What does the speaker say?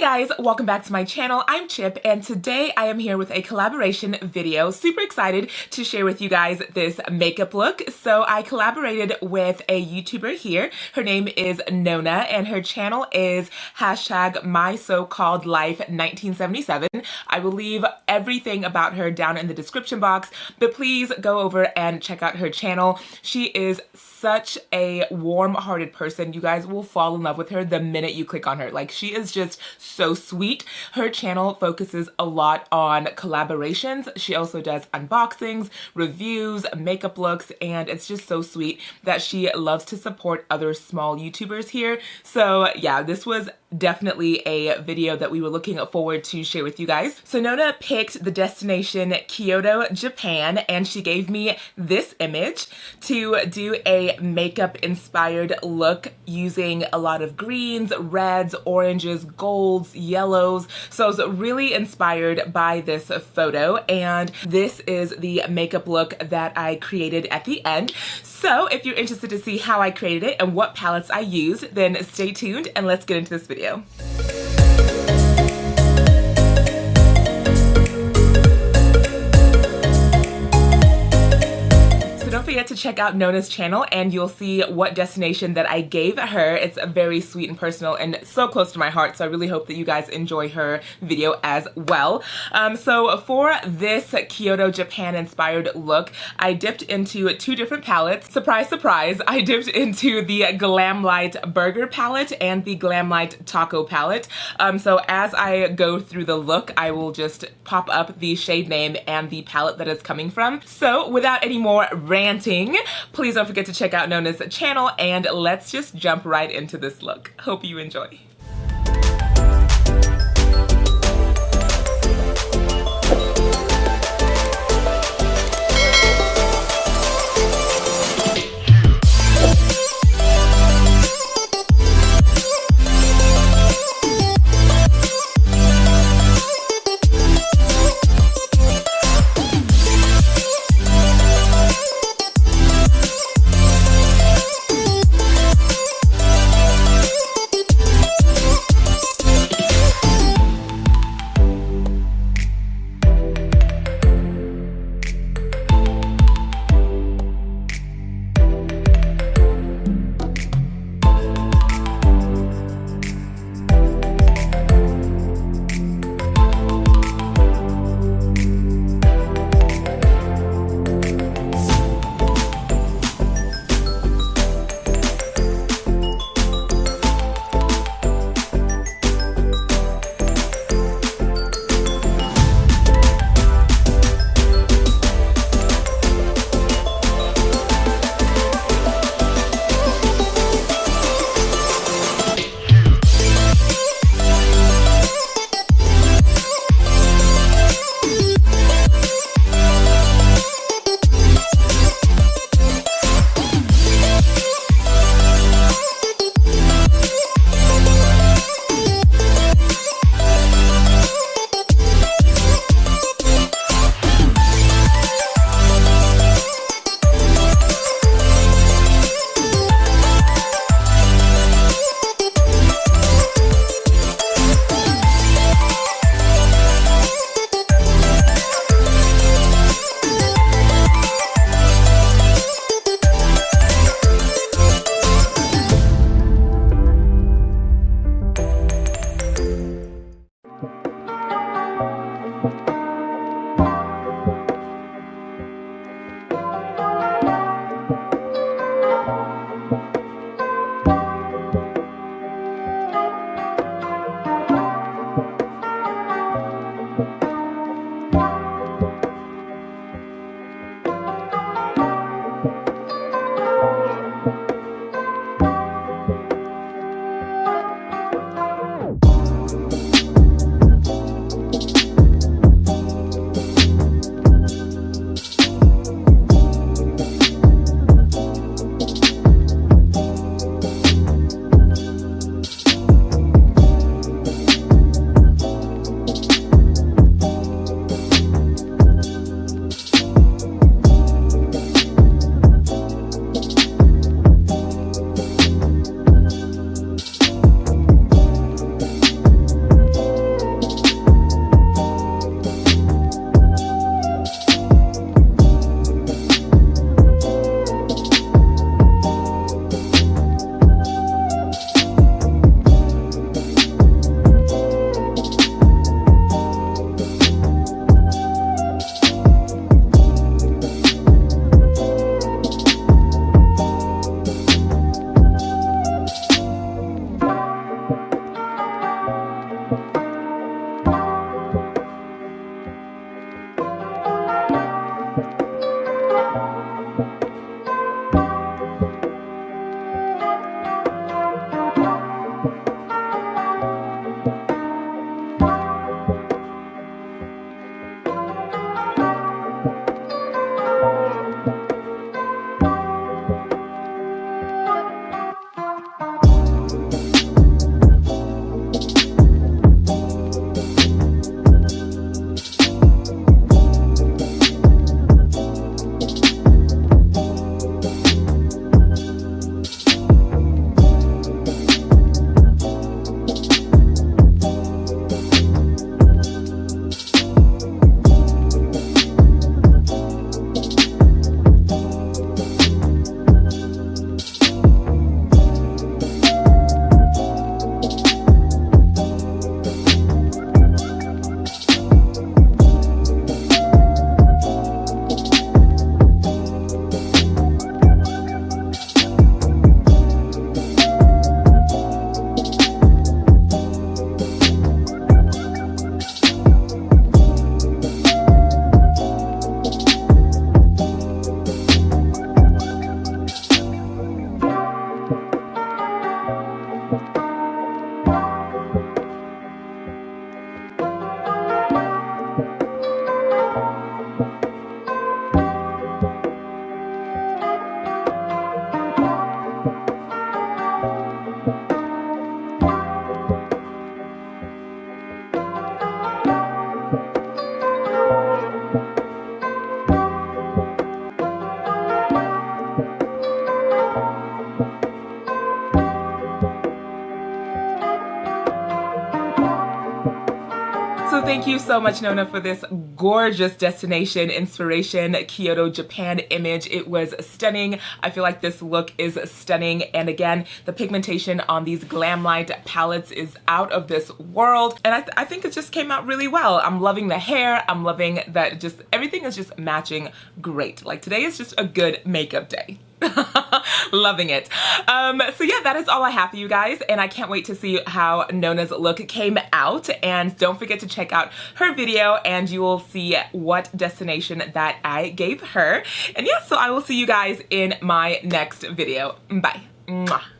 guys, welcome back to my channel. I'm Chip and today I am here with a collaboration video. Super excited to share with you guys this makeup look. So I collaborated with a YouTuber here. Her name is Nona and her channel is #MYSOCALLEDLIFE1977. I will leave everything about her down in the description box, but please go over and check out her channel. She is such a warm-hearted person. You guys will fall in love with her the minute you click on her. Like, she is just so sweet. Her channel focuses a lot on collaborations. She also does unboxings, reviews, makeup looks, and it's just so sweet that she loves to support other small YouTubers here. So yeah, this was definitely a video that we were looking forward to share with you guys. So Nona picked the destination Kyoto, Japan, and she gave me this image to do a makeup inspired look using a lot of greens, reds, oranges, golds, yellows. So I was really inspired by this photo, and this is the makeup look that I created at the end. So if you're interested to see how I created it and what palettes I used, then stay tuned and let's get into this video. Don't forget to check out Nona's channel and you'll see what destination that I gave her. It's very sweet and personal and so close to my heart, so I really hope that you guys enjoy her video as well. So for this Kyoto, Japan inspired look, I dipped into two different palettes. Surprise, surprise, I dipped into the GLAMLITE Burger palette and the GLAMLITE Taco palette. So as I go through the look, I will just pop up the shade name and the palette that it's coming from. So without any more ranting, please don't forget to check out Nona's channel and let's just jump right into this look. Hope you enjoy. So thank you so much, Nona, for this gorgeous destination inspiration Kyoto, Japan image. It was stunning. I feel like this look is stunning. And again, the pigmentation on these GLAMLITE palettes is out of this world. And I think it just came out really well. I'm loving the hair. I'm loving that just everything is just matching great. Like today is just a good makeup day. Loving it. So yeah, that is all I have for you guys, and I can't wait to see how Nona's look came out. And don't forget to check out her video and you will see what destination that I gave her. And yeah, so I will see you guys in my next video. Bye. Mwah.